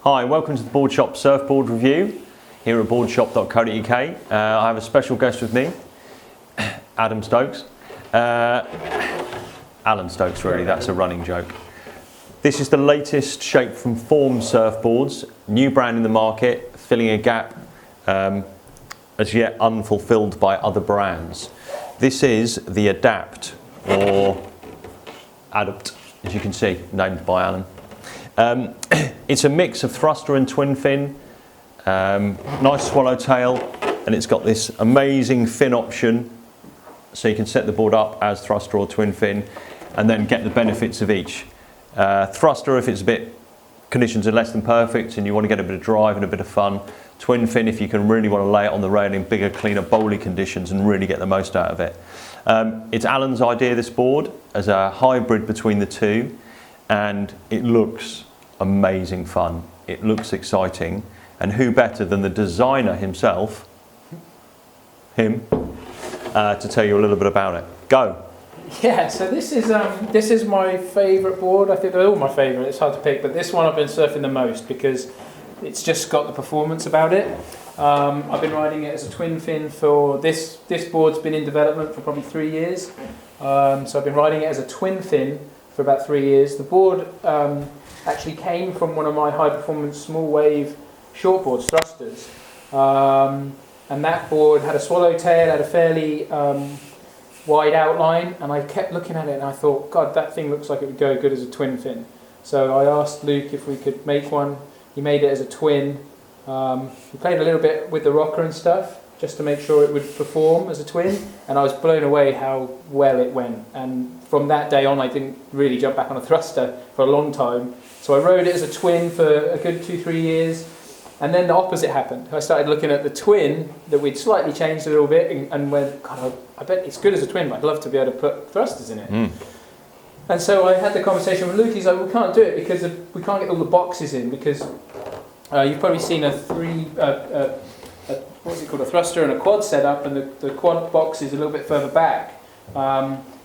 Hi, welcome to the Boardshop surfboard review here at boardshop.co.uk. I have a special guest with me, Alan Stokes. Alan Stokes, really, that's a running joke. This is the latest shape from Form surfboards, new brand in the market, filling a gap as yet unfulfilled by other brands. This is the Adapt, or Adapt, as you can see, named by Alan. It's a mix of thruster and twin fin, nice swallowtail, and it's got this amazing fin option, so you can set the board up as thruster or twin fin, and then get the benefits of each. Thruster if it's conditions are less than perfect and you want to get a bit of drive and a bit of fun. Twin fin if you can really want to lay it on the rail in bigger, cleaner, bowly conditions and really get the most out of it. It's Alan's idea, this board, as a hybrid between the two, and it looks amazing fun. It looks exciting, and who better than the designer himself, to tell you a little bit about it. Go. Yeah, so this is my favourite board. I think they're all my favourite. It's hard to pick, but this one I've been surfing the most because it's just got the performance about it. I've been riding it as a twin fin for this board's been in development for probably 3 years. So I've been riding it as a twin fin for about 3 years. The board actually came from one of my high performance small wave shortboard thrusters, and that board had a swallowtail, had a fairly wide outline, and I kept looking at it and I thought, God, that thing looks like it would go good as a twin fin. So I asked Luke if we could make one. He made it as a twin. We played a little bit with the rocker and stuff just to make sure it would perform as a twin, and I was blown away how well it went. And from that day on I didn't really jump back on a thruster for a long time. So I rode it as a twin for a good 2-3 years, and then the opposite happened. I started looking at the twin that we'd slightly changed a little bit and went, God, I bet it's good as a twin, but I'd love to be able to put thrusters in it. And so I had the conversation with Luke. He's like, we can't do it because we can't get all the boxes in, because you've probably seen a thruster and a quad setup, and the quad box is a little bit further back.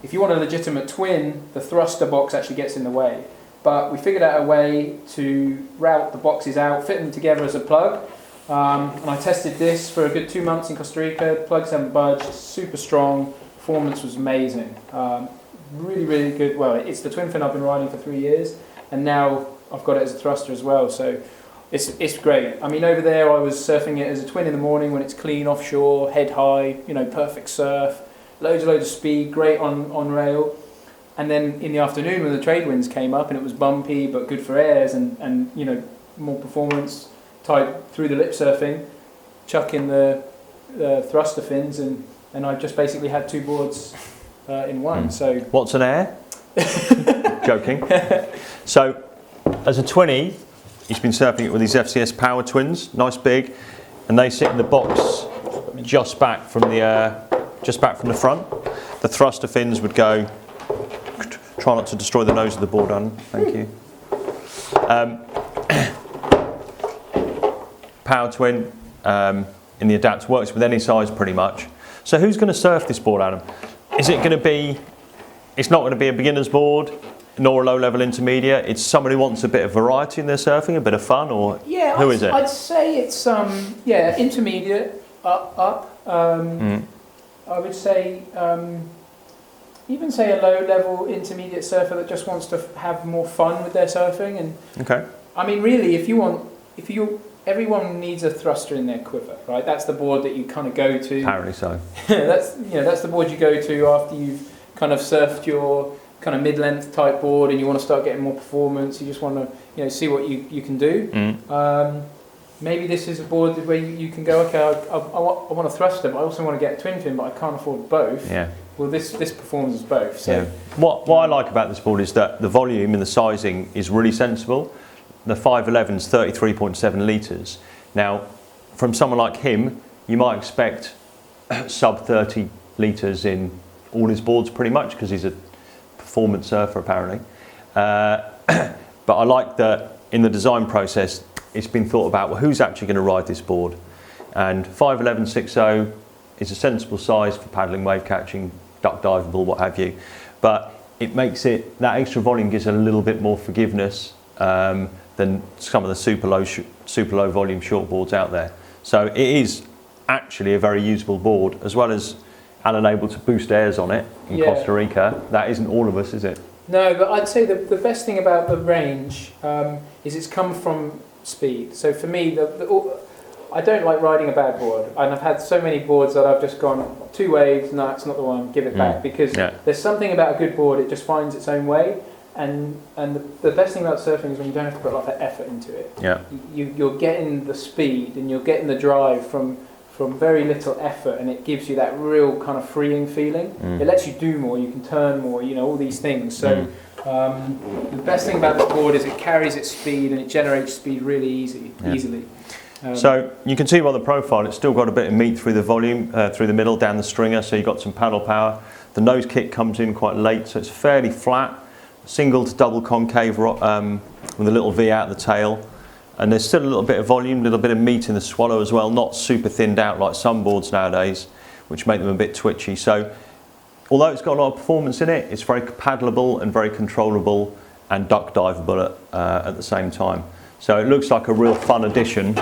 If you want a legitimate twin, the thruster box actually gets in the way. But we figured out a way to route the boxes out, fit them together as a plug. And I tested this for a good 2 months in Costa Rica. Plugs haven't budged, super strong. Performance was amazing. Really, really good. Well, it's the twin fin I've been riding for 3 years, and now I've got it as a thruster as well. So it's great. I mean, over there I was surfing it as a twin in the morning when it's clean offshore, head high, perfect surf, loads of speed, great on rail. And then in the afternoon when the trade winds came up and it was bumpy but good for airs and more performance type through the lip surfing, chuck in the thruster fins and I just basically had two boards in one. So what's an air? Joking. So as a twinny, he's been surfing it with these FCS Power Twins, nice big, and they sit in the box just back from the front. The thruster fins would go. Try not to destroy the nose of the board, Alan. Thank you. Power twin in the Adapt works with any size pretty much. So who's going to surf this board, Adam? Is it going to be? It's not going to be a beginner's board, nor a low-level intermediate. It's somebody who wants a bit of variety in their surfing, a bit of fun, or who is it? I'd say it's intermediate up. I would say. Even say a low-level intermediate surfer that just wants to have more fun with their surfing, and okay. I mean, really, everyone needs a thruster in their quiver, right? That's the board that you kind of go to. Apparently so. that's the board you go to after you've kind of surfed your kind of mid-length type board, and you want to start getting more performance. You just want to see what you can do. Maybe this is a board where you can go, okay, I want a thruster, but I also want to get a twin fin, but I can't afford both. Yeah. Well, this performs as both. So. Yeah. What I like about this board is that the volume and the sizing is really sensible. The 511 is 33.7 litres. Now, from someone like him, you might expect sub 30 litres in all his boards pretty much, because he's a performance surfer apparently. But I like that in the design process, it's been thought about, well, who's actually going to ride this board? And 511/60 is a sensible size for paddling, wave catching, duck diveable, what have you. But it makes it, that extra volume gives it a little bit more forgiveness than some of the super low volume short boards out there. So it is actually a very usable board, as well as Alan able to boost airs on it in Costa Rica. That isn't all of us, is it? No, but I'd say the best thing about the range is it's come from speed. So for me, I don't like riding a bad board, and I've had so many boards that I've just gone 2 waves, no, it's not the one, give it back, because there's something about a good board, it just finds its own way, and the best thing about surfing is when you don't have to put a lot of effort into it. Yeah. You're getting the speed and you're getting the drive from very little effort, and it gives you that real kind of freeing feeling. It lets you do more, you can turn more, you know, all these things. So the best thing about this board is it carries its speed and it generates speed really easily. So you can see by the profile it's still got a bit of meat through the volume, through the middle, down the stringer, so you've got some paddle power. The nose kit comes in quite late, so it's fairly flat, single to double concave with a little V out of the tail. And there's still a little bit of volume, a little bit of meat in the swallow as well, not super thinned out like some boards nowadays, which make them a bit twitchy. So although it's got a lot of performance in it, it's very paddleable and very controllable and duck diveable at the same time. So it looks like a real fun addition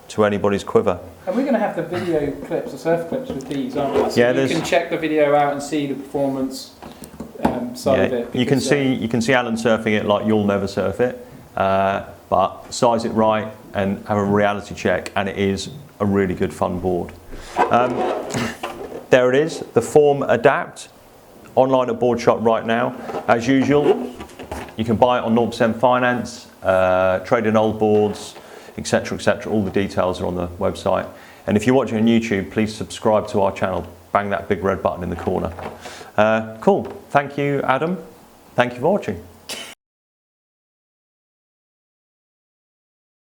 to anybody's quiver. And we're going to have the video clips, the surf clips with these, aren't we? So yeah, you can check the video out and see the performance side of it. You can see Alan surfing it like you'll never surf it. But size it right and have a reality check, and it is a really good fun board. There it is, the Form Adapt, online at Boardshop right now. As usual, you can buy it on 0% finance, trade in old boards, etc, etc. All the details are on the website. And if you're watching on YouTube, please subscribe to our channel. Bang that big red button in the corner. Cool, thank you Adam, thank you for watching.